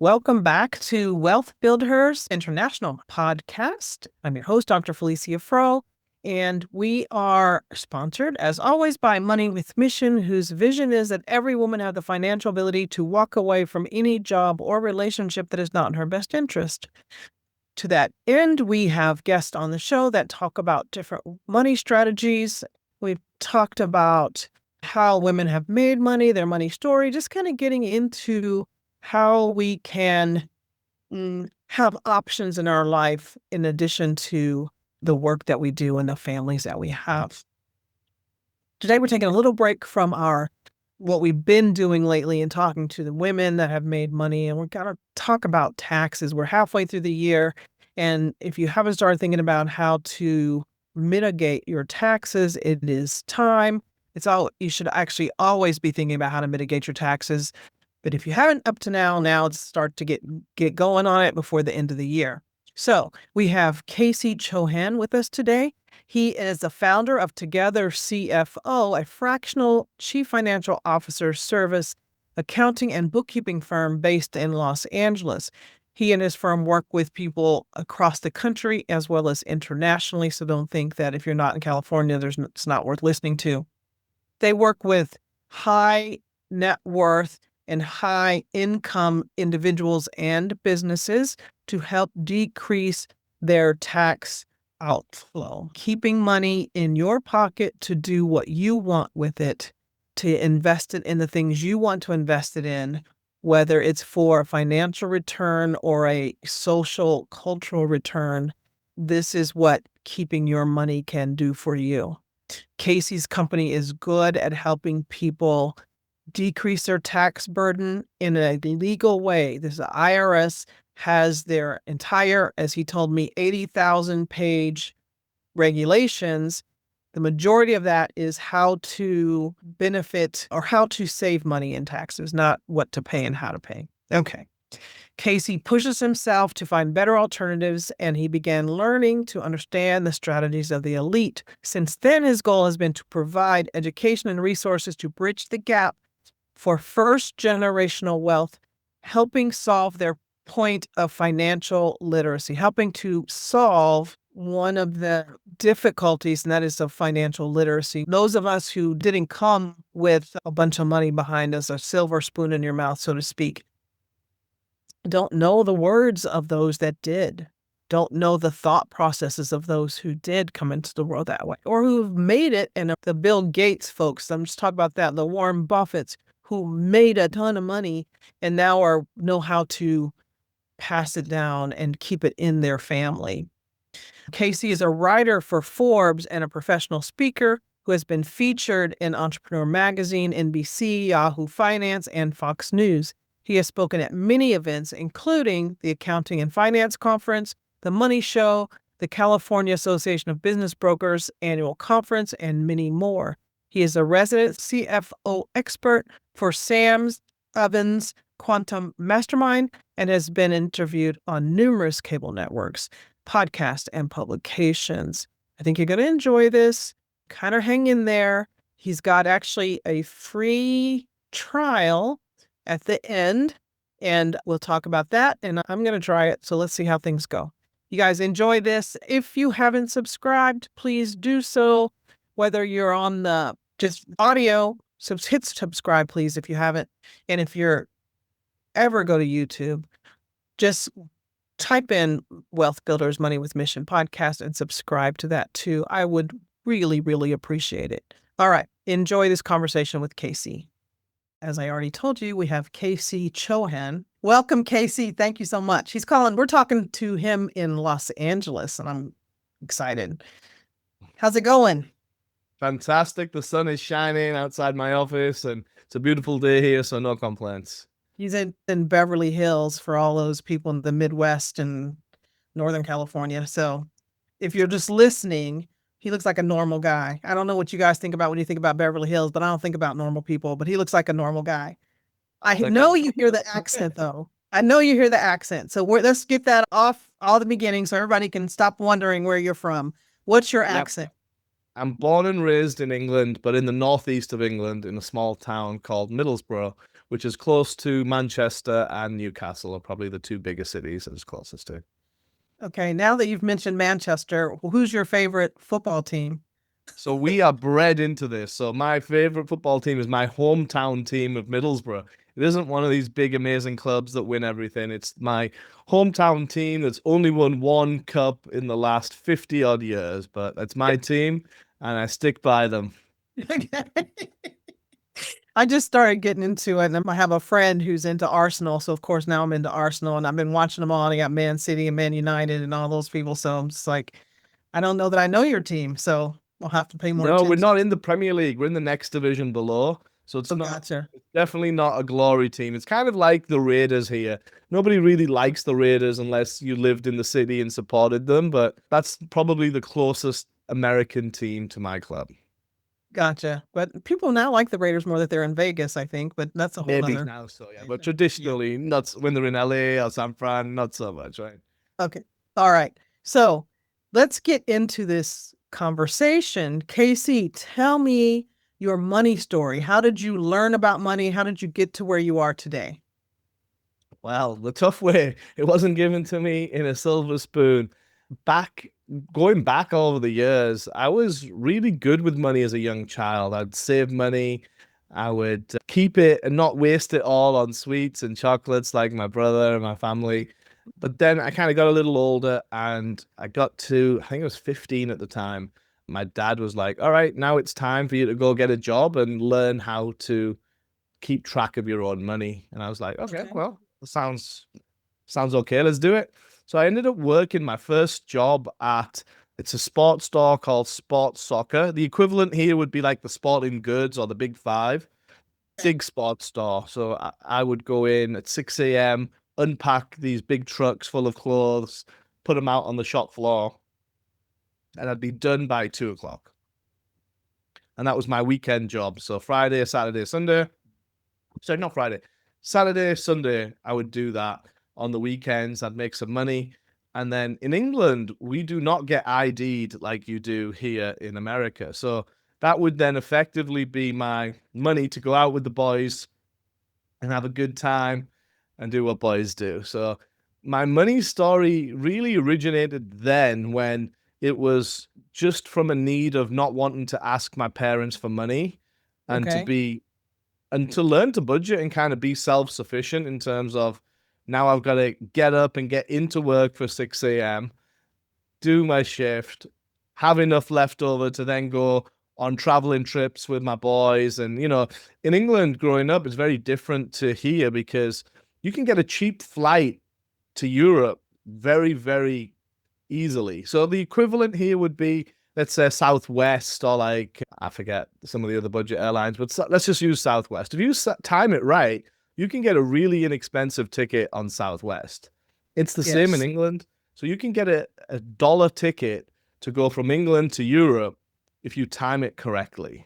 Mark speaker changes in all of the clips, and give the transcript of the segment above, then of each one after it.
Speaker 1: Welcome back to Wealth Builders International podcast. I'm your host, Dr. Felecia Froe, and we are sponsored, as always, by Money with Mission, whose vision is that every woman have the financial ability to walk away from any job or relationship that is not in her best interest. To that end, we have guests on the show that talk about different money strategies. We've talked about how women have made money, their money story, just kind of getting into how we can have options in our life in addition to the work that we do and the families that we have. Today, we're taking a little break from what we've been doing lately and talking to the women that have made money, and we're going to talk about taxes. We're halfway through the year, and if you haven't started thinking about how to mitigate your taxes, it is time. You should actually always be thinking about how to mitigate your taxes. But if you haven't up to now it's start to get going on it before the end of the year. So we have KC Chohan with us today. He is the founder of Together CFO, a fractional chief financial officer service accounting and bookkeeping firm based in Los Angeles. He and his firm work with people across the country as well as internationally. So don't think that if you're not in California, it's not worth listening to. They work with high net worth and high income individuals and businesses to help decrease their tax outflow, keeping money in your pocket to do what you want with it, to invest it in the things you want to invest it in, whether it's for a financial return or a social, cultural return. This is what keeping your money can do for you. Casey's company is good at helping people decrease their tax burden in a legal way. The IRS has their entire, as he told me, 80,000 page regulations. The majority of that is how to benefit or how to save money in taxes, not what to pay and how to pay. Okay. Casey pushes himself to find better alternatives, and he began learning to understand the strategies of the elite. Since then, his goal has been to provide education and resources to bridge the gap for first-generational wealth, helping solve their point of financial literacy, helping to solve one of the difficulties, and that is of financial literacy. Those of us who didn't come with a bunch of money behind us, a silver spoon in your mouth, so to speak, don't know the words of those that did, don't know the thought processes of those who did come into the world that way, or who've made it, and the Bill Gates folks, I'm just talking about that, the Warren Buffetts, who made a ton of money and now know how to pass it down and keep it in their family. Casey is a writer for Forbes and a professional speaker who has been featured in Entrepreneur Magazine, NBC, Yahoo Finance, and Fox News. He has spoken at many events, including the Accounting and Finance Conference, the Money Show, the California Association of Business Brokers annual conference, and many more. He is a resident CFO expert for Sam's Evans Quantum Mastermind and has been interviewed on numerous cable networks, podcasts, and publications. I think you're going to enjoy this. Kind of hang in there. He's got actually a free trial at the end, and we'll talk about that, and I'm going to try it, so let's see how things go. You guys enjoy this. If you haven't subscribed, please do so. Whether you're on the just audio, hit subscribe, please, if you haven't. And if you're ever go to YouTube, just type in Wealth Builders Money with Mission podcast and subscribe to that too. I would really, really appreciate it. All right. Enjoy this conversation with KC. As I already told you, we have KC Chohan. Welcome, KC. Thank you so much. We're talking to him in Los Angeles, and I'm excited. How's it going?
Speaker 2: Fantastic. The sun is shining outside my office and it's a beautiful day here, so no complaints.
Speaker 1: He's in Beverly Hills for all those people in the Midwest and Northern California. So if you're just listening, he looks like a normal guy. I don't know what you guys think about when you think about Beverly Hills, but I don't think about normal people, but he looks like a normal guy. I know you hear the accent though. I know you hear the accent. So let's get that off all the beginning so everybody can stop wondering where you're from. What's your accent?
Speaker 2: I'm born and raised in England, but in the northeast of England, in a small town called Middlesbrough, which is close to Manchester and Newcastle are probably the two biggest cities it's closest to.
Speaker 1: Okay, now that you've mentioned Manchester, who's your favorite football team?
Speaker 2: So we are bred into this. So my favorite football team is my hometown team of Middlesbrough. It isn't one of these big, amazing clubs that win everything. It's my hometown team that's only won one cup in the last 50 odd years, but it's my team and I stick by them.
Speaker 1: I just started getting into it, and I have a friend who's into Arsenal. So, of course, now I'm into Arsenal, and I've been watching them all. And I got Man City and Man United and all those people. So I'm just like, I don't know that I know your team. So I'll have to pay more
Speaker 2: No, we're
Speaker 1: attention.
Speaker 2: not in the Premier League. We're in the next division below. So
Speaker 1: Oh, gotcha.
Speaker 2: it's definitely not a glory team. It's kind of like the Raiders here. Nobody really likes the Raiders unless you lived in the city and supported them, but that's probably the closest American team to my club.
Speaker 1: Gotcha. But people now like the Raiders more that they're in Vegas, I think. But that's a whole
Speaker 2: Maybe
Speaker 1: other.
Speaker 2: now, so yeah. But
Speaker 1: Yeah.
Speaker 2: traditionally, not when they're in LA or San Fran, not so much, right?
Speaker 1: Okay. All right. So let's get into this conversation. Casey, tell me your money story. How did you learn about money? How did you get to where you are today?
Speaker 2: Well, the tough way, it wasn't given to me in a silver spoon. Back, going back over the years, I was really good with money as a young child. I'd save money. I would keep it and not waste it all on sweets and chocolates like my brother and my family. But then I kind of got a little older and I got to, I think I was 15 at the time. My dad was like, all right, now it's time for you to go get a job and learn how to keep track of your own money. And I was like, okay,
Speaker 1: Okay.
Speaker 2: well, sounds okay. Let's do it. So I ended up working my first job at it's a sports store called Sports Soccer. The equivalent here would be like the Sporting Goods or the Big Five,
Speaker 1: Okay.
Speaker 2: big sports store. So I would go in at 6 a.m., unpack these big trucks full of clothes, put them out on the shop floor, and I'd be done by 2 o'clock. And that was my weekend job. So Friday, Saturday, Sunday. Sorry, not Friday. Saturday, Sunday, I would do that. On the weekends, I'd make some money. And then in England, we do not get ID'd like you do here in America. So that would then effectively be my money to go out with the boys and have a good time and do what boys do. So my money story really originated then when it was just from a need of not wanting to ask my parents for money and to
Speaker 1: Okay.
Speaker 2: be and to learn to budget and kind of be self-sufficient in terms of now I've got to get up and get into work for 6 a.m., do my shift, have enough left over to then go on traveling trips with my boys. And, in England growing up, it's very different to here because you can get a cheap flight to Europe very, very easily. So the equivalent here would be, let's say, Southwest or like, I forget some of the other budget airlines, but let's just use Southwest. If you time it right, you can get a really inexpensive ticket on Southwest. It's the same in
Speaker 1: Yes.
Speaker 2: England. So you can get a dollar ticket to go from England to Europe if you time it correctly.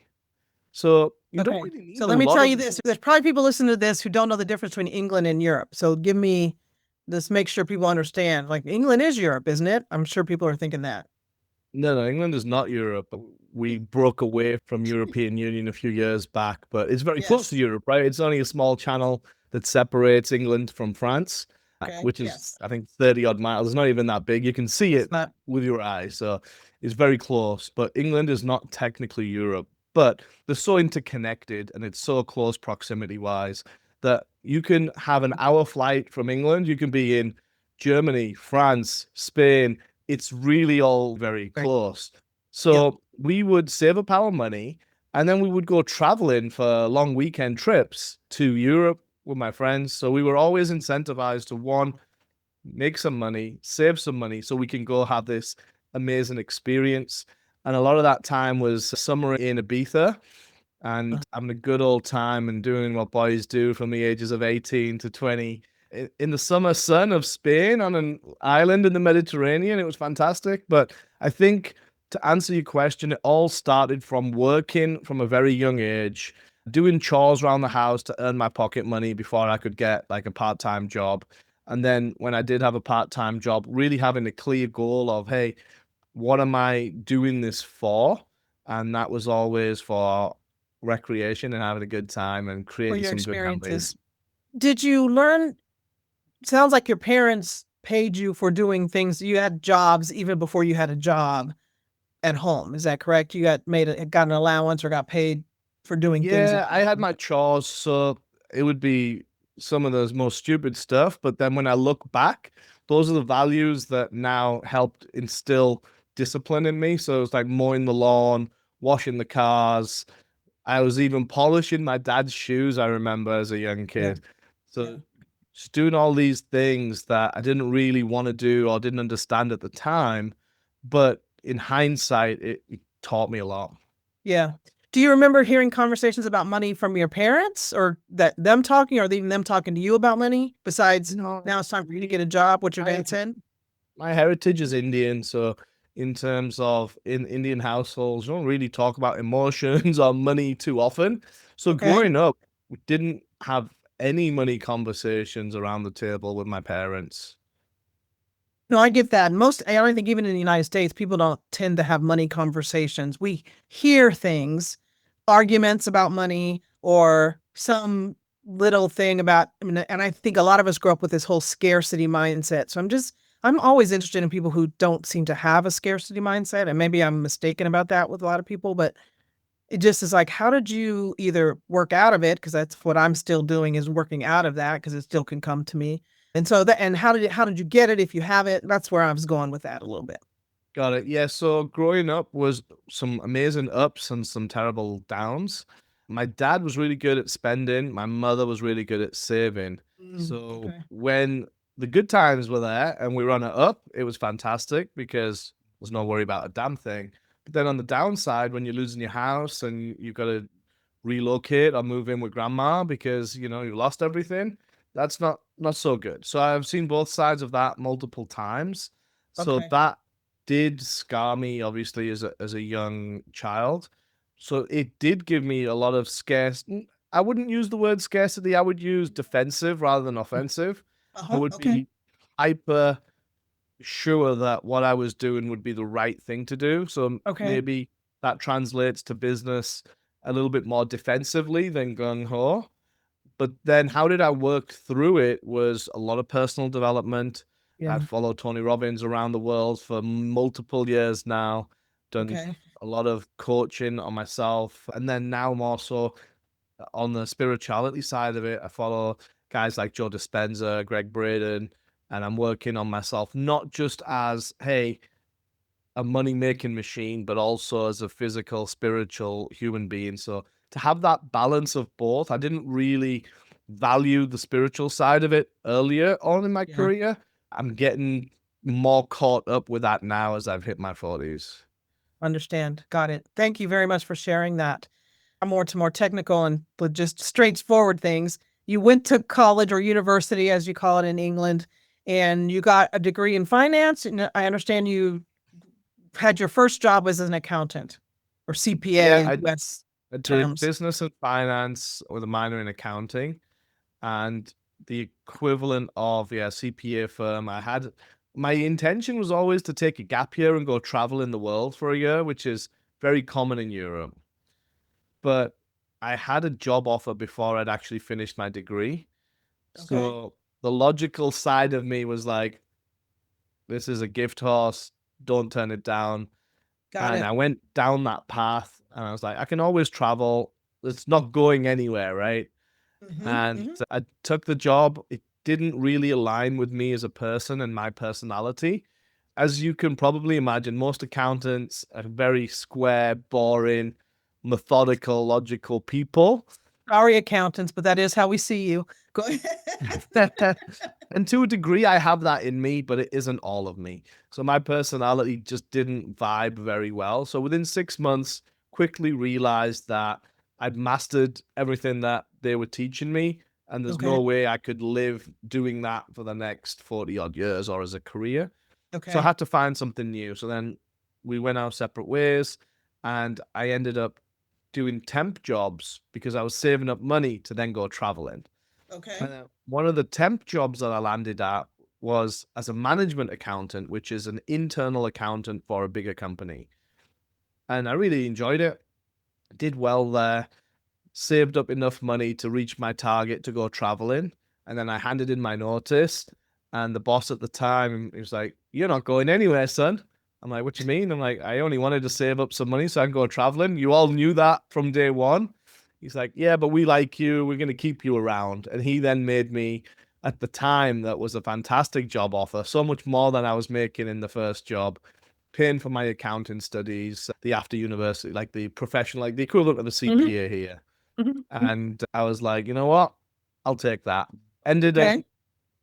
Speaker 2: So you don't
Speaker 1: Okay.
Speaker 2: really
Speaker 1: So
Speaker 2: need a
Speaker 1: let me
Speaker 2: lot
Speaker 1: tell
Speaker 2: of.
Speaker 1: you this. There's probably people listening to this who don't know the difference between England and Europe. So give me this, make sure people understand. Like England is Europe, isn't it? I'm sure people are thinking that.
Speaker 2: No, no, England is not Europe. We broke away from European Union a few years back, but it's very close to
Speaker 1: Yes.
Speaker 2: Europe, right? It's only a small channel that separates England from France,
Speaker 1: Okay.
Speaker 2: which is,
Speaker 1: Yes.
Speaker 2: I think, 30 odd miles. It's not even that big. You can see
Speaker 1: It's
Speaker 2: it
Speaker 1: not.
Speaker 2: with your eyes. So it's very close. But England is not technically Europe, but they're so interconnected and it's so close proximity wise that you can have an hour flight from England. You can be in Germany, France, Spain. It's really all very
Speaker 1: Right.
Speaker 2: close.
Speaker 1: Yep.
Speaker 2: So we would save up our money and then we would go traveling for long weekend trips to Europe with my friends. So we were always incentivized to one, make some money, save some money so we can go have this amazing experience. And a lot of that time was summer in Ibiza and having a good old time and doing what boys do from the ages of 18 to 20 in the summer sun of Spain on an island in the Mediterranean. It was fantastic. But I think to answer your question, it all started from working from a very young age, doing chores around the house to earn my pocket money before I could get like a part-time job. And then when I did have a part-time job, really having a clear goal of, hey, what am I doing this for? And that was always for recreation and having a good time and
Speaker 1: For
Speaker 2: creating
Speaker 1: your
Speaker 2: some good memories.
Speaker 1: experiences. Did you learn? Sounds like your parents paid you for doing things. You had jobs even before you had a job at home. Is that correct? You got an allowance or got paid for doing things at
Speaker 2: Yeah, I had
Speaker 1: home.
Speaker 2: my chores, so it would be some of those most stupid stuff. But then when I look back, those are the values that now helped instill discipline in me. So it's like mowing the lawn, washing the cars. I was even polishing my dad's shoes, I remember as a young
Speaker 1: Yeah.
Speaker 2: kid.
Speaker 1: Yeah.
Speaker 2: So just doing all these things that I didn't really want to do or didn't understand at the time. But in hindsight, it taught me a lot.
Speaker 1: Yeah. Do you remember hearing conversations about money from your parents or that them talking or even them talking to you about money besides
Speaker 2: No,
Speaker 1: now it's time for you to get a job, what your
Speaker 2: I
Speaker 1: dad said?
Speaker 2: my heritage is Indian, so in terms of in Indian households, you don't really talk about emotions or money too often. So
Speaker 1: Okay.
Speaker 2: growing up, we didn't have any money conversations around the table with my parents.
Speaker 1: No, I get that. I don't think even in the United States, people don't tend to have money conversations. We hear things, arguments about money or some little thing about, I mean, and I think a lot of us grow up with this whole scarcity mindset. So I'm always interested in people who don't seem to have a scarcity mindset. And maybe I'm mistaken about that with a lot of people, but it just is like, how did you either work out of it? Because that's what I'm still doing is working out of that because it still can come to me. And so that, and how did you get it if you have it? That's where I was going with that a little bit.
Speaker 2: Got it. Yeah, so growing up was some amazing ups and some terrible downs. My dad was really good at spending, my mother was really good at saving. So
Speaker 1: Okay.
Speaker 2: when the good times were there and we were on it up, it was fantastic because there's no worry about a damn thing. But then on the downside, when you're losing your house and you've got to relocate or move in with grandma because you lost everything, that's not so good. So I've seen both sides of that multiple times. So
Speaker 1: Okay.
Speaker 2: that did scar me obviously as a young child. So it did give me a lot of I wouldn't use the word scarcity, I would use defensive rather than offensive. I
Speaker 1: Uh-huh.
Speaker 2: would
Speaker 1: Okay.
Speaker 2: be hyper sure that what I was doing would be the right thing to do. So
Speaker 1: Okay.
Speaker 2: maybe that translates to business a little bit more defensively than gung ho. But then how did I work through it was a lot of personal development.
Speaker 1: Yeah.
Speaker 2: I'd followed Tony Robbins around the world for multiple years now, done
Speaker 1: Okay.
Speaker 2: a lot of coaching on myself. And then now more so on the spirituality side of it, I follow guys like Joe Dispenza, Greg Braden, and I'm working on myself, not just as, hey, a money making machine, but also as a physical, spiritual human being. So to have that balance of both, I didn't really value the spiritual side of it earlier on in my
Speaker 1: Yeah.
Speaker 2: career. I'm getting more caught up with that now as I've hit my 40s.
Speaker 1: Understand. Got it. Thank you very much for sharing that. More technical and just straightforward things. You went to college or university, as you call it in England, and you got a degree in finance. And I understand you had your first job as an accountant or CPA
Speaker 2: Yeah,
Speaker 1: in
Speaker 2: I
Speaker 1: US
Speaker 2: did
Speaker 1: terms.
Speaker 2: business and finance with a minor in accounting, and the equivalent of CPA firm. My intention was always to take a gap year and go travel in the world for a year, which is very common in Europe. But I had a job offer before I'd actually finished my degree.
Speaker 1: Okay.
Speaker 2: So the logical side of me was like, this is a gift horse, don't turn it down.
Speaker 1: Got
Speaker 2: And
Speaker 1: it.
Speaker 2: I went down that path and I was like, I can always travel. It's not going anywhere, right?
Speaker 1: Hmm.
Speaker 2: And
Speaker 1: Hmm.
Speaker 2: I took the job. It didn't really align with me as a person and my personality. As you can probably imagine, most accountants are very square, boring, methodical, logical people.
Speaker 1: Sorry, accountants, but that is how we see you. Go ahead.
Speaker 2: And to a degree, I have that in me, but it isn't all of me. So my personality just didn't vibe very well. So within 6 months, quickly realized that I'd mastered everything that they were teaching me. And there's
Speaker 1: Okay.
Speaker 2: no way I could live doing that for the next 40 odd years or as a career. So I
Speaker 1: Okay.
Speaker 2: had to find something new. So then we went our separate ways and I ended up doing temp jobs because I was saving up money to then go traveling.
Speaker 1: Okay.
Speaker 2: One of the temp jobs that I landed at was as a management accountant, which is an internal accountant for a bigger company. And I really enjoyed it, did well there. saved up enough money to reach my target to go traveling. And then I handed in my notice. And the boss at the time, he was like, "You're not going anywhere, son." I'm like, "What do you mean?" I'm like, "I only wanted to save up some money so I can go traveling. You all knew that from day one." He's like, "Yeah, but we like you. We're going to keep you around." And he then made me, at the time, that was a fantastic job offer, so much more than I was making in the first job, paying for my accounting studies, the after university, like the professional, like the equivalent of a
Speaker 1: Mhm.
Speaker 2: CPA here.
Speaker 1: Mhm.
Speaker 2: And I was like, you know what? I'll take that. Ended up
Speaker 1: Okay.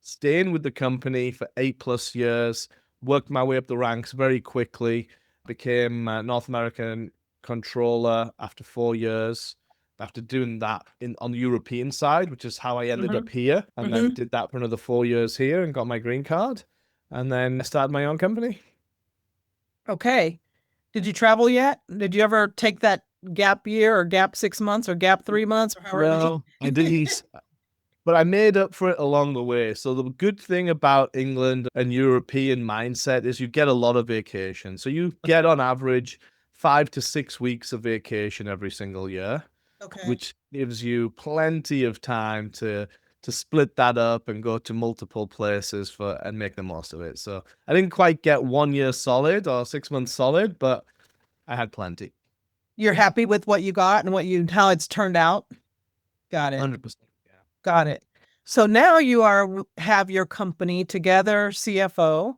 Speaker 2: staying with the company for 8+ years, worked my way up the ranks very quickly, became North American controller after 4 years. After doing that on the European side, which is how I ended
Speaker 1: Mhm.
Speaker 2: up here, and then
Speaker 1: Mhm.
Speaker 2: did that for another 4 years here and got my green card, and then I started my own company.
Speaker 1: Okay. Did you travel yet? Did you ever take that gap year or gap 6 months or gap 3 months or however many?
Speaker 2: No, I didn't. But I made up for it along the way. So the good thing about England and European mindset is you get a lot of vacation. So you get on average 5 to 6 weeks of vacation every single year,
Speaker 1: Okay.
Speaker 2: which gives you plenty of time to split that up and go to multiple places for and make the most of it. So I didn't quite get 1 year solid or 6 months solid, but I had plenty.
Speaker 1: You're happy with what you got and how it's turned out? Got it.
Speaker 2: 100%. Yeah.
Speaker 1: Got it. So now have your company Together CFO.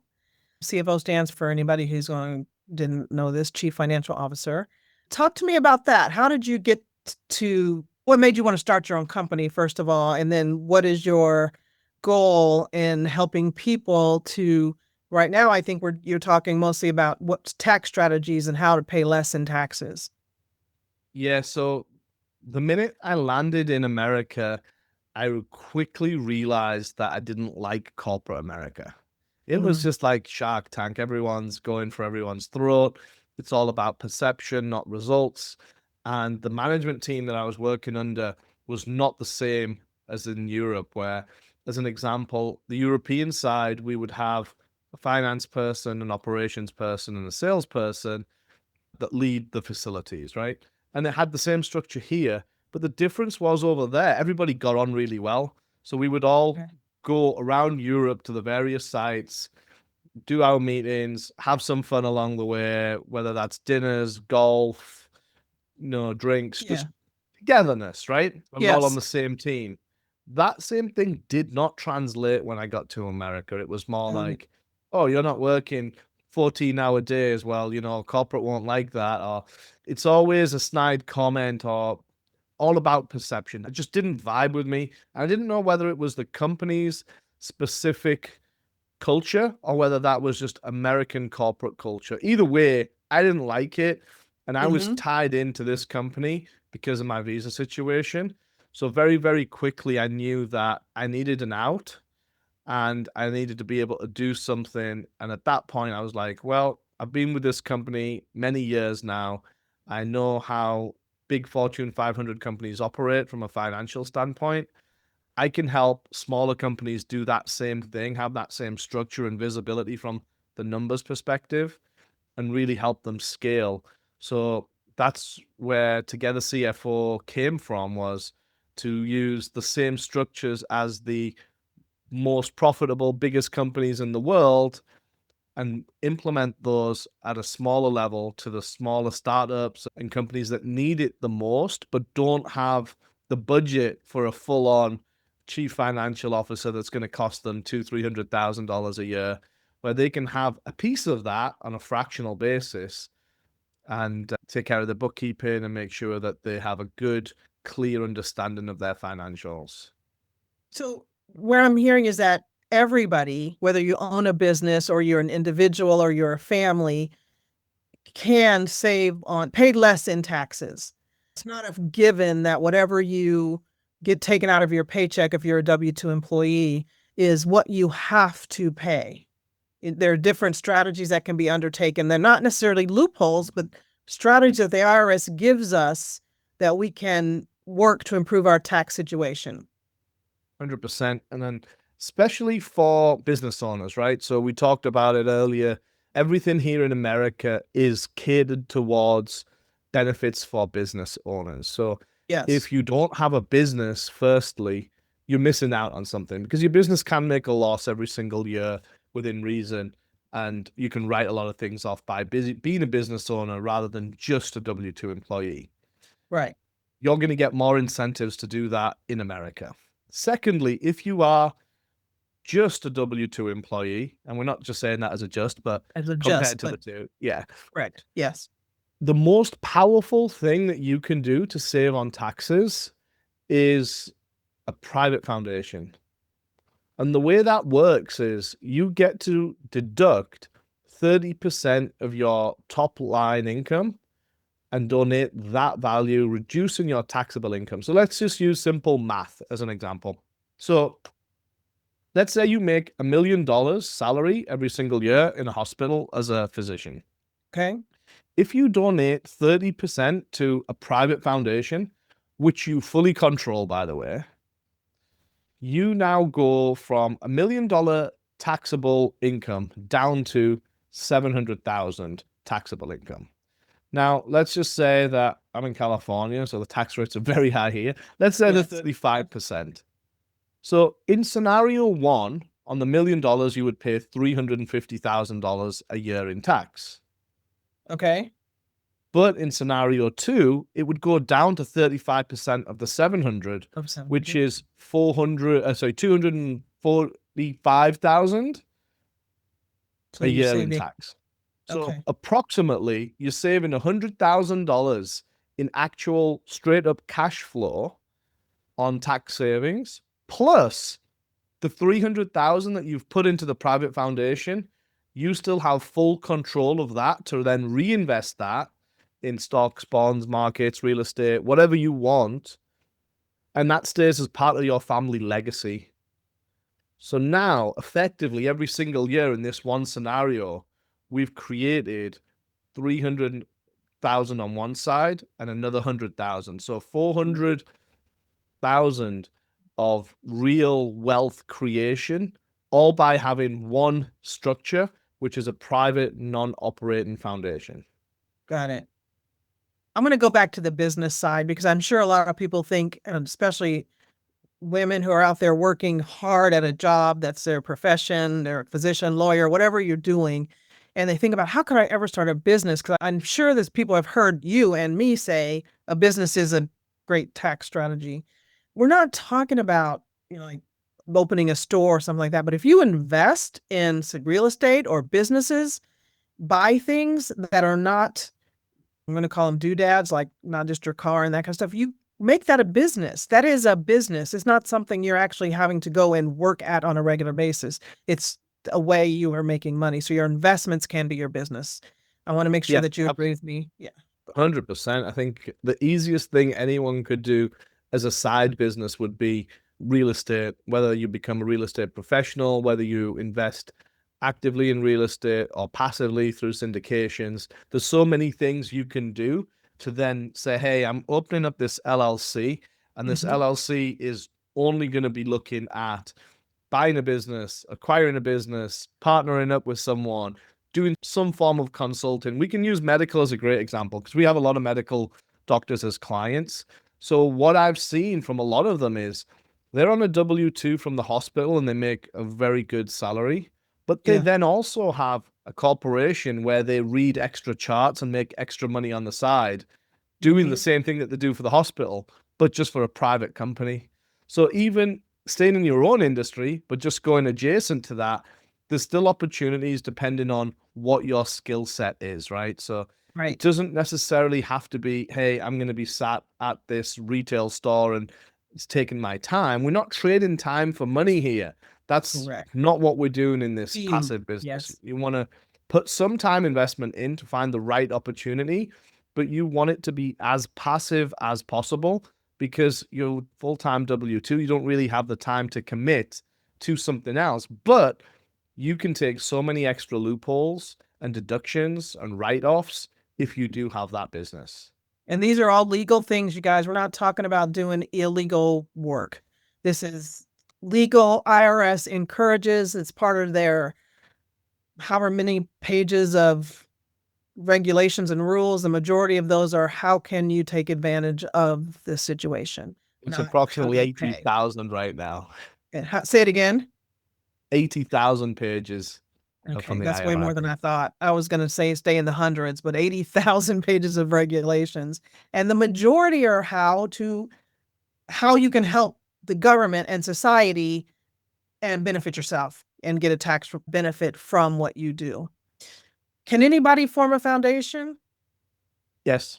Speaker 1: CFO stands for anybody who's going didn't know this, Chief Financial Officer. Talk to me about that. How did you get to what made you want to start your own company, first of all? And then what is your goal in helping people to right now? I think you're talking mostly about what's tax strategies and how to pay less in taxes.
Speaker 2: Yeah, so the minute I landed in America, I quickly realized that I didn't like corporate America. It was
Speaker 1: Mm,
Speaker 2: just like Shark Tank. Everyone's going for everyone's throat. It's all about perception, not results. And the management team that I was working under was not the same as in Europe, where, as an example, the European side, we would have a finance person, an operations person, and a salesperson that lead the facilities, right? And it had the same structure here, but the difference was over there, everybody got on really well. So we would all
Speaker 1: okay.
Speaker 2: go around Europe to the various sites, do our meetings, have some fun along the way, whether that's dinners, golf, drinks,
Speaker 1: Yeah.
Speaker 2: just togetherness, right? We're all on
Speaker 1: Yes.
Speaker 2: the same team. That same thing did not translate when I got to America. It was more
Speaker 1: Got it.
Speaker 2: like, "Oh, you're not working 14-hour days." Well, corporate won't like that. Or it's always a snide comment or all about perception. It just didn't vibe with me. I didn't know whether it was the company's specific culture or whether that was just American corporate culture. Either way, I didn't like it. And I was
Speaker 1: Mm-hmm.
Speaker 2: tied into this company because of my visa situation. So very, very quickly, I knew that I needed an out and I needed to be able to do something. And at that point, I was like, well, I've been with this company many years now. I know how big Fortune 500 companies operate from a financial standpoint. I can help smaller companies do that same thing, have that same structure and visibility from the numbers perspective, and really help them scale. So that's where Together CFO came from, was to use the same structures as the most profitable, biggest companies in the world and implement those at a smaller level to the smaller startups and companies that need it the most, but don't have the budget for a full-on chief financial officer that's going to cost them $200,000-300,000 a year, where they can have a piece of that on a fractional basis and take care of the bookkeeping and make sure that they have a good, clear understanding of their financials.
Speaker 1: So, where I'm hearing is that everybody, whether you own a business or you're an individual or you're a family, can save on pay less in taxes. It's not a given that whatever you get taken out of your paycheck if you're a W 2 employee is what you have to pay. There are different strategies that can be undertaken. They're not necessarily loopholes, but strategies that the IRS gives us that we can work to improve our tax situation.
Speaker 2: 100%. And then, especially for business owners, right? So we talked about it earlier. Everything here in America is catered towards benefits for business owners. So
Speaker 1: Yes.
Speaker 2: If you don't have a business, firstly, you're missing out on something because your business can make a loss every single year within reason. And you can write a lot of things off by being a business owner rather than just a W-2 employee.
Speaker 1: Right.
Speaker 2: You're going to get more incentives to do that in America. Secondly, if you are just a W-2 employee, and we're not just saying that as a just, but
Speaker 1: As a
Speaker 2: compared
Speaker 1: just,
Speaker 2: to
Speaker 1: but
Speaker 2: the two, yeah.
Speaker 1: correct. Yes.
Speaker 2: The most powerful thing that you can do to save on taxes is a private foundation. And the way that works is you get to deduct 30% of your top line income and donate that value, reducing your taxable income. So let's just use simple math as an example. So let's say you make $1 million salary every single year in a hospital as a physician.
Speaker 1: Okay.
Speaker 2: If you donate 30% to a private foundation, which you fully control, by the way, you now go from $1 million taxable income down to 700,000 taxable income. Now, let's just say that I'm in California, so the tax rates are very high here. Let's say
Speaker 1: Yes.
Speaker 2: they're 35%. So in scenario one, on the $1 million, you would pay $350,000 a year in tax.
Speaker 1: Okay.
Speaker 2: But in scenario two, it would go down to 35% of the 700, which is 245,000
Speaker 1: So
Speaker 2: a
Speaker 1: you're
Speaker 2: year in
Speaker 1: saving.
Speaker 2: tax. So
Speaker 1: Okay.
Speaker 2: approximately you're saving $100,000 in actual straight up cash flow on tax savings, plus the 300,000 that you've put into the private foundation. You still have full control of that to then reinvest that in stocks, bonds, markets, real estate, whatever you want. And that stays as part of your family legacy. So now, effectively, every single year in this one scenario, we've created 300,000 on one side and another 100,000. So 400,000 of real wealth creation, all by having one structure, which is a private, non-operating foundation.
Speaker 1: Got it. I'm going to go back to the business side because I'm sure a lot of people think, and especially women who are out there working hard at a job that's their profession, they're a physician, lawyer, whatever you're doing, and they think about how could I ever start a business? Because I'm sure there's people have heard you and me say a business is a great tax strategy. We're not talking about, like opening a store or something like that, but if you invest in real estate or businesses, buy things that are not, I'm going to call them doodads, like not just your car and that kind of stuff. You make that a business. That is a business. It's not something you're actually having to go and work at on a regular basis. It's a way you are making money. So your investments can be your business. I want to make sure that you agree with me. Yeah.
Speaker 2: 100%. I think the easiest thing anyone could do as a side business would be real estate, whether you become a real estate professional, whether you invest actively in real estate or passively through syndications. There's so many things you can do to then say, hey, I'm opening up this LLC, and this LLC is only going to be looking at buying a business, acquiring a business, partnering up with someone, doing some form of consulting. We can use medical as a great example because we have a lot of medical doctors as clients. So what I've seen from a lot of them is they're on a W-2 from the hospital and they make a very good salary, but they then also have a corporation where they read extra charts and make extra money on the side, doing the same thing that they do for the hospital, but just for a private company. So even staying in your own industry, but just going adjacent to that, there's still opportunities depending on what your skill set is, right? So it doesn't necessarily have to be, hey, I'm going to be sat at this retail store and it's taking my time. We're not trading time for money here. That's not what we're doing in this passive business.
Speaker 1: Yes.
Speaker 2: You want to put some time investment in to find the right opportunity, but you want it to be as passive as possible because you're full-time W-2. You don't really have the time to commit to something else, but you can take so many extra loopholes and deductions and write-offs if you do have that business.
Speaker 1: And these are all legal things, you guys. We're not talking about doing illegal work. This is legal. IRS encourages, it's part of their however many pages of regulations and rules, the majority of those are how can you take advantage of the situation?
Speaker 2: It's
Speaker 1: Not how
Speaker 2: approximately
Speaker 1: do you pay.
Speaker 2: 80,000 right now.
Speaker 1: And say it again.
Speaker 2: 80,000 pages from
Speaker 1: Okay,
Speaker 2: the
Speaker 1: that's way
Speaker 2: IRS.
Speaker 1: more than I thought. I was going to say stay in the hundreds, but 80,000 pages of regulations. And the majority are how you can help the government and society and benefit yourself and get a tax benefit from what you do. Can anybody form a foundation?
Speaker 2: Yes.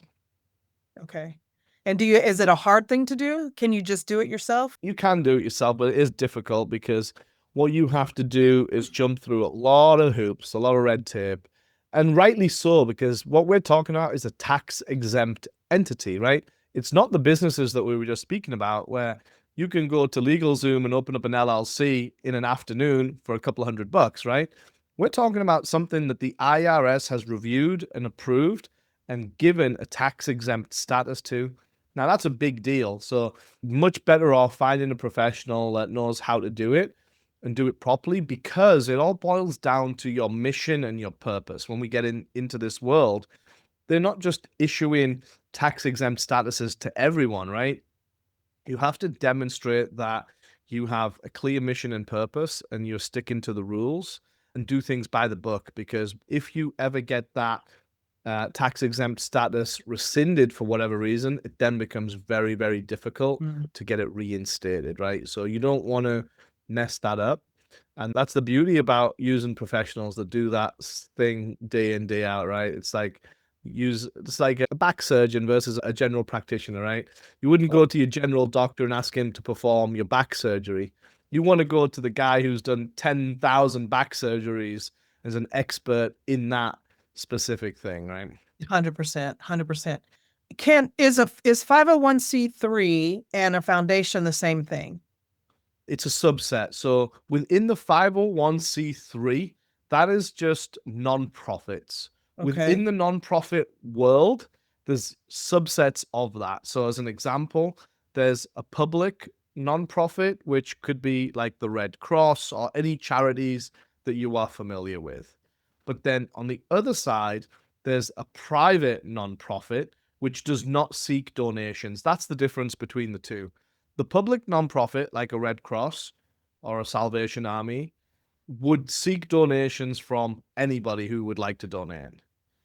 Speaker 1: Okay. And is it a hard thing to do? Can you just do it yourself?
Speaker 2: You can do it yourself, but it is difficult because what you have to do is jump through a lot of hoops, a lot of red tape, and rightly so, because what we're talking about is a tax exempt entity, right? It's not the businesses that we were just speaking about where you can go to LegalZoom and open up an LLC in an afternoon for a couple of $100, right? We're talking about something that the IRS has reviewed and approved and given a tax exempt status to. Now, that's a big deal. So much better off finding a professional that knows how to do it and do it properly, because it all boils down to your mission and your purpose. When we get into this world, they're not just issuing tax exempt statuses to everyone, right? You have to demonstrate that you have a clear mission and purpose and you're sticking to the rules and do things by the book. Because if you ever get that tax exempt status rescinded for whatever reason, it then becomes very, very difficult to get it reinstated, right? So you don't want to mess that up. And that's the beauty about using professionals that do that thing day in, day out, right? It's like a back surgeon versus a general practitioner, right? You wouldn't go to your general doctor and ask him to perform your back surgery. You want to go to the guy who's done 10,000 back surgeries as an expert in that specific thing, right?
Speaker 1: 100%, 100%. Is 501c3 and a foundation the same thing?
Speaker 2: It's a subset. So within the 501c3, that is just nonprofits. Within the nonprofit world, there's subsets of that. So as an example, there's a public nonprofit, which could be like the Red Cross or any charities that you are familiar with. But then on the other side, there's a private nonprofit, which does not seek donations. That's the difference between the two. The public nonprofit, like a Red Cross or a Salvation Army, would seek donations from anybody who would like to donate.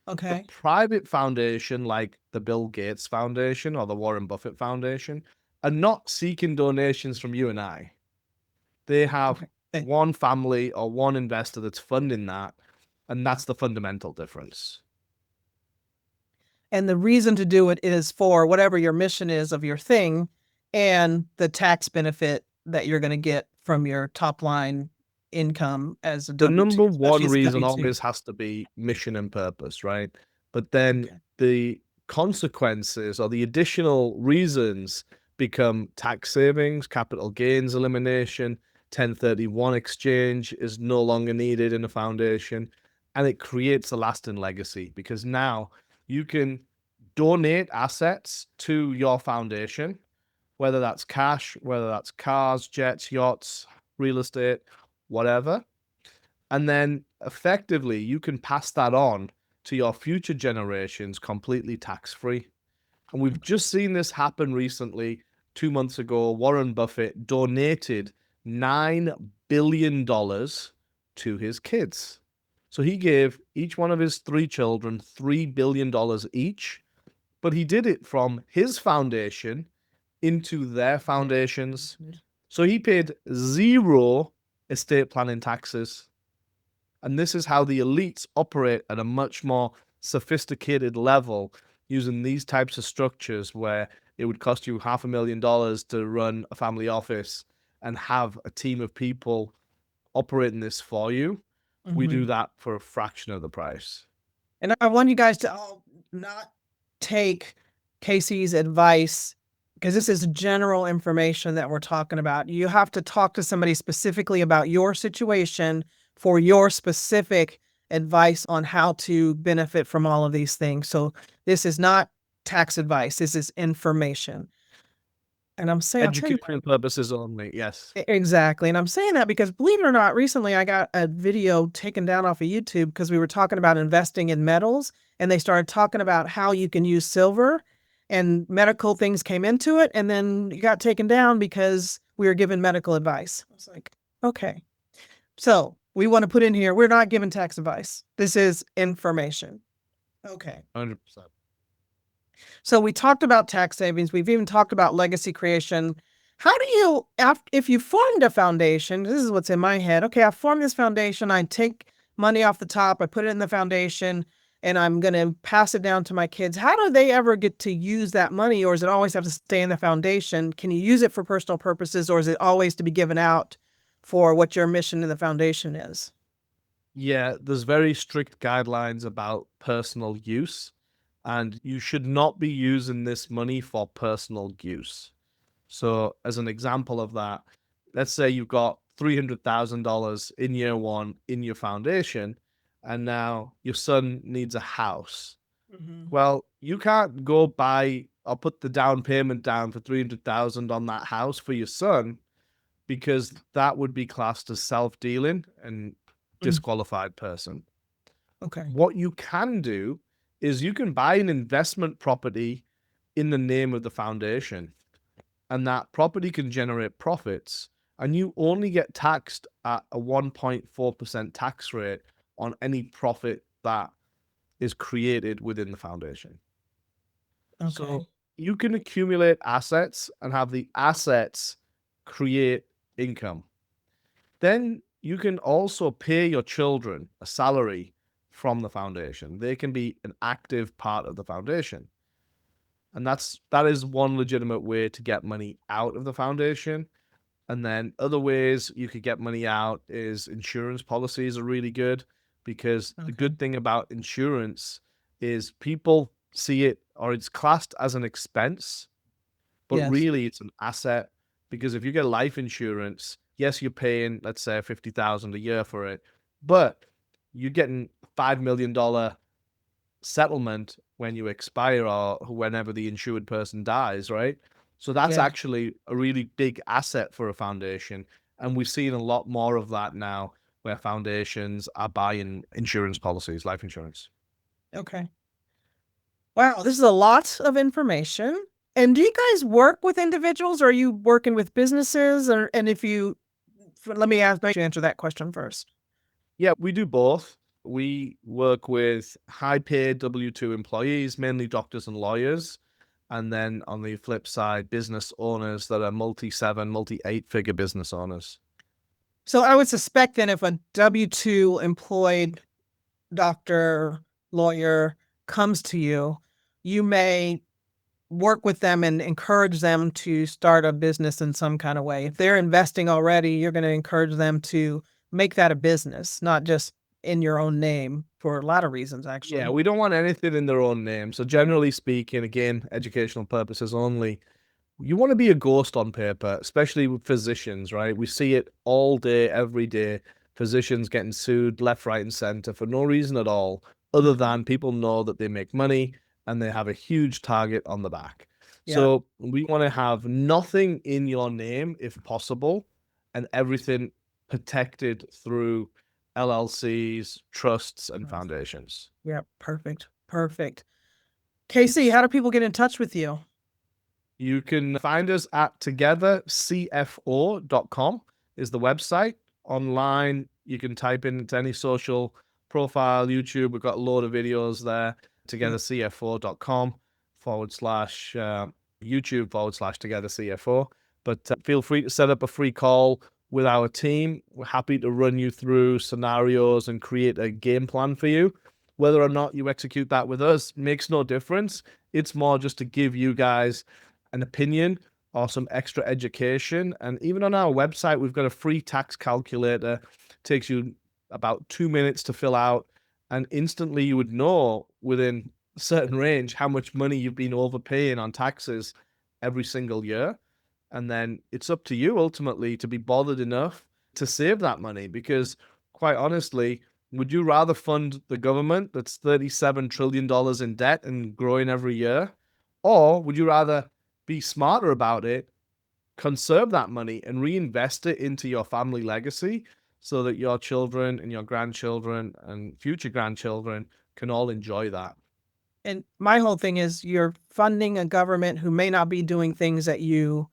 Speaker 2: The private foundation, like the Bill Gates Foundation or the Warren Buffett Foundation, are not seeking donations from you and I. They have one family or one investor that's funding that, and that's the fundamental difference.
Speaker 1: And the reason to do it is for whatever your mission is of your thing and the tax benefit that you're going to get from your top line income as a
Speaker 2: The
Speaker 1: W-2,
Speaker 2: number one
Speaker 1: especially as a
Speaker 2: reason
Speaker 1: W-2.
Speaker 2: always has to be mission and purpose, right? But then the consequences or the additional reasons become tax savings, capital gains elimination, 1031 exchange is no longer needed in a foundation, and it creates a lasting legacy because now you can donate assets to your foundation, whether that's cash, whether that's cars, jets, yachts, real estate, whatever. And then effectively you can pass that on to your future generations completely tax-free. And we've just seen this happen recently. 2 months ago, Warren Buffett donated $9 billion to his kids. So he gave each one of his 3 children $3 billion each, but he did it from his foundation into their foundations. So he paid 0 estate planning taxes. And this is how the elites operate at a much more sophisticated level using these types of structures where it would cost you $500,000 to run a family office and have a team of people operating this for you. We do that for a fraction of the price.
Speaker 1: And I want you guys to all not take KC's advice because this is general information that we're talking about. You have to talk to somebody specifically about your situation for your specific advice on how to benefit from all of these things. So this is not tax advice. This is information. And I'm saying
Speaker 2: educational purposes only, yes.
Speaker 1: Exactly. And I'm saying that because believe it or not, recently I got a video taken down off of YouTube because we were talking about investing in metals and they started talking about how you can use silver, and medical things came into it, and then it got taken down because we were given medical advice. I was like, okay. So we want to put in here, we're not giving tax advice. This is information. Okay.
Speaker 2: 100%.
Speaker 1: So we talked about tax savings. We've even talked about legacy creation. How do you, if you formed a foundation, this is what's in my head. Okay, I formed this foundation. I take money off the top, I put it in the foundation, and I'm going to pass it down to my kids. How do they ever get to use that money, or does it always have to stay in the foundation? Can you use it for personal purposes, or is it always to be given out for what your mission in the foundation is?
Speaker 2: Yeah, there's very strict guidelines about personal use, and you should not be using this money for personal use. So, as an example of that, let's say you've got $300,000 in year one in your foundation, and now your son needs a house. Well, you can't go buy or put the down payment down for 300,000 on that house for your son, because that would be classed as self-dealing and disqualified person.
Speaker 1: Okay.
Speaker 2: What you can do is you can buy an investment property in the name of the foundation, and that property can generate profits, and you only get taxed at a 1.4% tax rate on any profit that is created within the foundation.
Speaker 1: Okay.
Speaker 2: So you can accumulate assets and have the assets create income. Then you can also pay your children a salary from the foundation. They can be an active part of the foundation. And that is one legitimate way to get money out of the foundation. And then other ways you could get money out is insurance policies are really good, because the good thing about insurance is people see it, or it's classed as an expense, but
Speaker 1: Yes.
Speaker 2: really it's an asset. Because if you get life insurance, yes, you're paying, let's say, 50,000 a year for it, but you're getting $5 million settlement when you expire or whenever the insured person dies, right? So that's
Speaker 1: Yeah.
Speaker 2: actually a really big asset for a foundation. And we've seen a lot more of that now, where foundations are buying insurance policies, life insurance.
Speaker 1: Okay. Wow, this is a lot of information. And do you guys work with individuals, or are you working with businesses? Or, and if you, let me make you answer that question first.
Speaker 2: Yeah, we do both. We work with high paid W-2 employees, mainly doctors and lawyers. And then on the flip side, business owners that are multi-7, multi-8 figure business owners.
Speaker 1: So I would suspect then if a W-2 employed doctor, lawyer comes to you, you may work with them and encourage them to start a business in some kind of way. If they're investing already, you're going to encourage them to make that a business, not just in your own name, for a lot of reasons, actually.
Speaker 2: Yeah, we don't want anything in their own name. So generally speaking, again, educational purposes only, you want to be a ghost on paper, especially with physicians, right? We see it all day, every day. Physicians getting sued left, right, and center for no reason at all, other than people know that they make money and they have a huge target on the back.
Speaker 1: Yeah.
Speaker 2: So we want to have nothing in your name if possible, and everything protected through LLCs, trusts, and foundations.
Speaker 1: Yeah, perfect. Perfect. KC, how do people get in touch with you?
Speaker 2: You can find us at togethercfo.com is the website. Online, you can type in to any social profile, YouTube. We've got a load of videos there. Togethercfo.com /YouTube/togethercfo. But feel free to set up a free call with our team. We're happy to run you through scenarios and create a game plan for you. Whether or not you execute that with us makes no difference. It's more just to give you guys an opinion or some extra education. And even on our website, we've got a free tax calculator. It takes you about 2 minutes to fill out, and instantly you would know within a certain range how much money you've been overpaying on taxes every single year. And then it's up to you ultimately to be bothered enough to save that money, because quite honestly, would you rather fund the government that's $37 trillion in debt and growing every year? Or would you rather be smarter about it, conserve that money, and reinvest it into your family legacy so that your children and your grandchildren and future grandchildren can all enjoy that?
Speaker 1: And my whole thing is you're funding a government who may not be doing things that you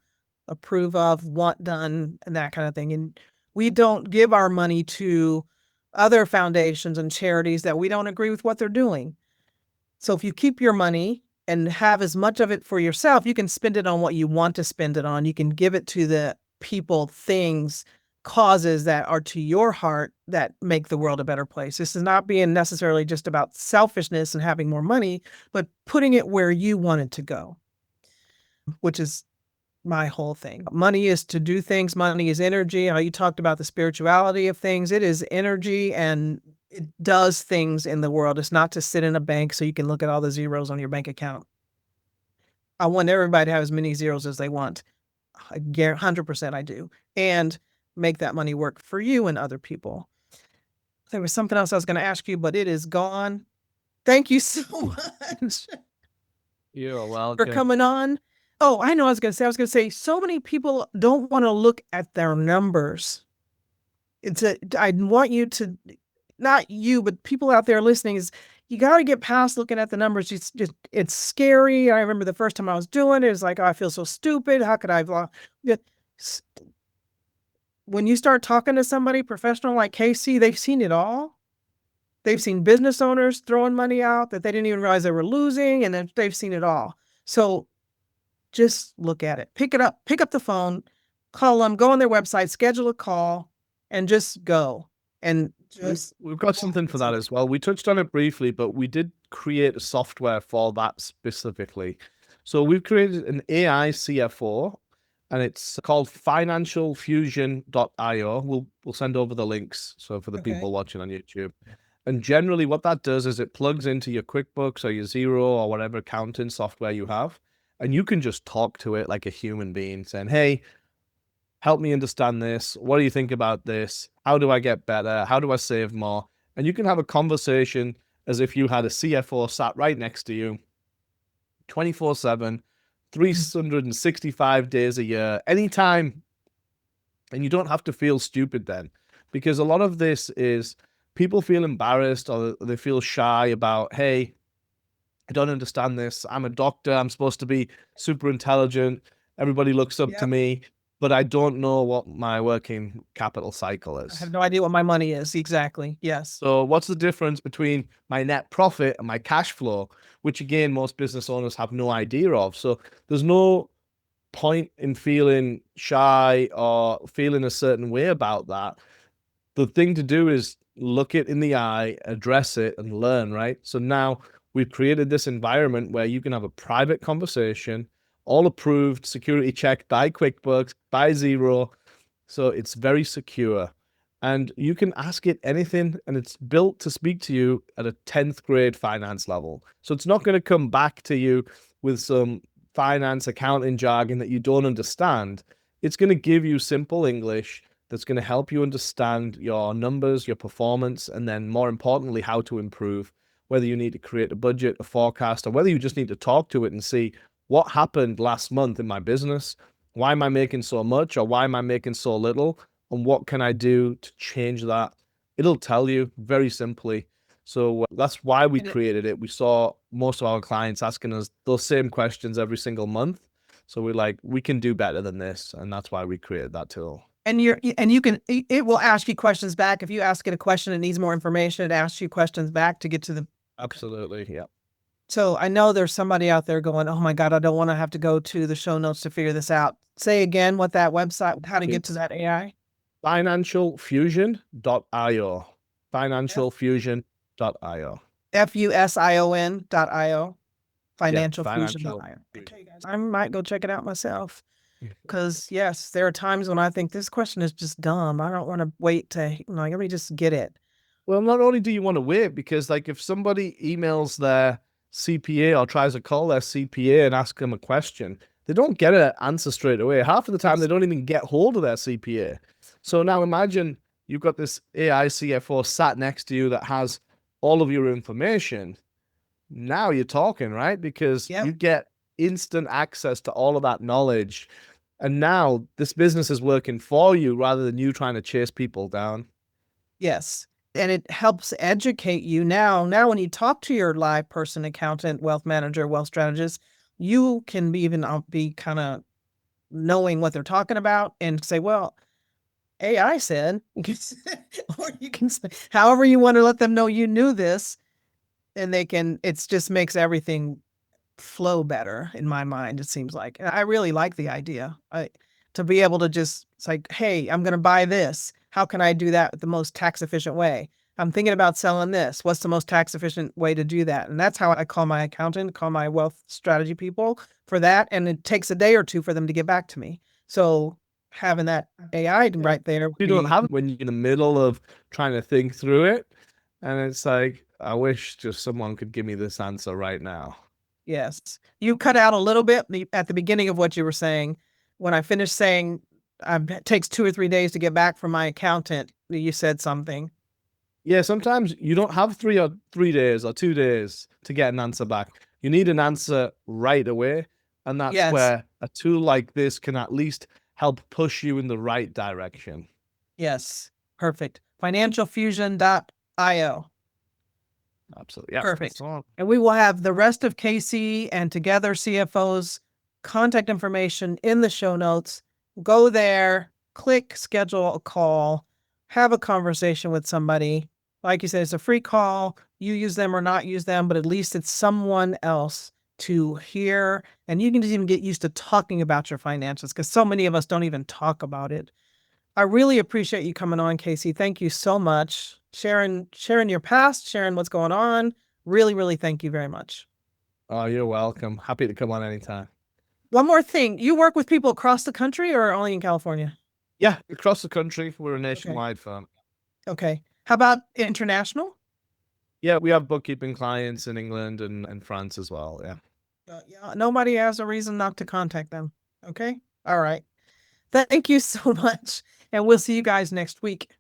Speaker 1: approve of, want done, and that kind of thing. And we don't give our money to other foundations and charities that we don't agree with what they're doing. So if you keep your money and have as much of it for yourself, you can spend it on what you want to spend it on. You can give it to the people, things, causes that are to your heart that make the world a better place. This is not being necessarily just about selfishness and having more money, but putting it where you want it to go, which is my whole thing. Money is to do things. Money is energy. You talked about the spirituality of things. It is energy and it does things in the world. It's not to sit in a bank so you can look at all the zeros on your bank account. I want everybody to have as many zeros as they want. 100% I do. And make that money work for you and other people. There was something else I was going to ask you, but it is gone. Thank you so much.
Speaker 2: You're welcome.
Speaker 1: For coming on. Oh, I know I was going to say, so many people don't want to look at their numbers. I want you to, not you, but people out there listening, is you got to get past looking at the numbers. It's scary. I remember the first time I was doing it, it was like, oh, I feel so stupid. How could I? When you start talking to somebody professional like KC, they've seen it all. They've seen business owners throwing money out that they didn't even realize they were losing, and then they've seen it all. So just look at it. Pick it up. Pick up the phone. Call them. Go on their website. Schedule a call, and just go. And
Speaker 2: we've got something for that as well. We touched on it briefly, but we did create a software for that specifically. So we've created an AI CFO, and it's called financialfusion.io. We'll send over the links so for the people watching on YouTube. And generally what that does is it plugs into your QuickBooks or your Xero or whatever accounting software you have, and you can just talk to it like a human being saying, hey, help me understand this. What do you think about this? How do I get better? How do I save more? And you can have a conversation as if you had a CFO sat right next to you 24/7, 365 days a year, anytime. And you don't have to feel stupid then, because a lot of this is people feel embarrassed or they feel shy about, hey, I don't understand this. I'm a doctor. I'm supposed to be super intelligent. Everybody looks up to me, but I don't know what my working capital cycle is.
Speaker 1: I have no idea what my money is. Exactly. Yes.
Speaker 2: So what's the difference between my net profit and my cash flow, which again, most business owners have no idea of. So there's no point in feeling shy or feeling a certain way about that. The thing to do is look it in the eye, address it, and learn, right? So now we've created this environment where you can have a private conversation, all approved, security checked by QuickBooks, by Xero. So it's very secure. And you can ask it anything, and it's built to speak to you at a 10th grade finance level. So it's not going to come back to you with some finance accounting jargon that you don't understand. It's going to give you simple English that's going to help you understand your numbers, your performance, and then more importantly, how to improve, whether you need to create a budget, a forecast, or whether you just need to talk to it and see what happened last month in my business. Why am I making so much, or why am I making so little? And what can I do to change that? It'll tell you very simply. So that's why we created it. We saw most of our clients asking us those same questions every single month. So we're like, we can do better than this. And that's why we created that tool.
Speaker 1: And it will ask you questions back. If you ask it a question and needs more information, it asks you questions back to get to the.
Speaker 2: Absolutely. Yeah.
Speaker 1: So I know there's somebody out there going, oh my God, I don't want to have to go to the show notes to figure this out. Say again what that website, how to get to that AI.
Speaker 2: Financialfusion.io. Financialfusion.io.
Speaker 1: FUSION.io. Financialfusion.io.
Speaker 2: Yeah,
Speaker 1: Okay, guys. I might go check it out myself. Because yes, there are times when I think this question is just dumb. I don't want to wait to let me just get it.
Speaker 2: Well, not only do you want to wait, because like if somebody emails their CPA or tries to call their CPA and ask them a question, they don't get an answer straight away. Half of the time, they don't even get hold of their CPA. So now imagine you've got this AI CFO sat next to you that has all of your information. Now you're talking, right? Because you get instant access to all of that knowledge. And now this business is working for you rather than you trying to chase people down.
Speaker 1: Yes. and it helps educate you now. Now, when you talk to your live person, accountant, wealth manager, wealth strategist, you can even be kind of knowing what they're talking about and say, well, AI said, or you can say, however you want to let them know you knew this, and they can, it just makes everything flow better in my mind. It seems like I really like the idea. To be able to just, it's like, hey, I'm going to buy this. How can I do that the most tax efficient way? I'm thinking about selling this. What's the most tax efficient way to do that? And that's how I call my accountant, call my wealth strategy people for that. And it takes a day or two for them to get back to me. So having that AI right there.
Speaker 2: You don't have it when you're in the middle of trying to think through it. And it's like, I wish just someone could give me this answer right now.
Speaker 1: Yes. You cut out a little bit at the beginning of what you were saying. When I finished saying it takes 2 or 3 days to get back from my accountant, you said something.
Speaker 2: Yeah, sometimes you don't have 3 days or 2 days to get an answer back. You need an answer right away. And that's
Speaker 1: Yes.
Speaker 2: where a tool like this can at least help push you in the right direction.
Speaker 1: Yes. Perfect. Financialfusion.io.
Speaker 2: Absolutely. Yeah.
Speaker 1: Perfect. And we will have the rest of KC and Together CFO's contact information in the show notes. Go there, click schedule a call, have a conversation with somebody. Like you said, it's a free call. You use them or not use them, but at least it's someone else to hear. And you can just even get used to talking about your finances, because so many of us don't even talk about it. I really appreciate you coming on, Casey. Thank you so much. Sharing your past, sharing what's going on. Really, really thank you very much.
Speaker 2: Oh, you're welcome. Happy to come on anytime.
Speaker 1: One more thing. You work with people across the country or only in California?
Speaker 2: Yeah, across the country. We're a nationwide firm.
Speaker 1: Okay. How about international?
Speaker 2: Yeah, we have bookkeeping clients in England and France as well. Yeah.
Speaker 1: Yeah, nobody has a reason not to contact them. Okay. All right. Thank you so much. And we'll see you guys next week.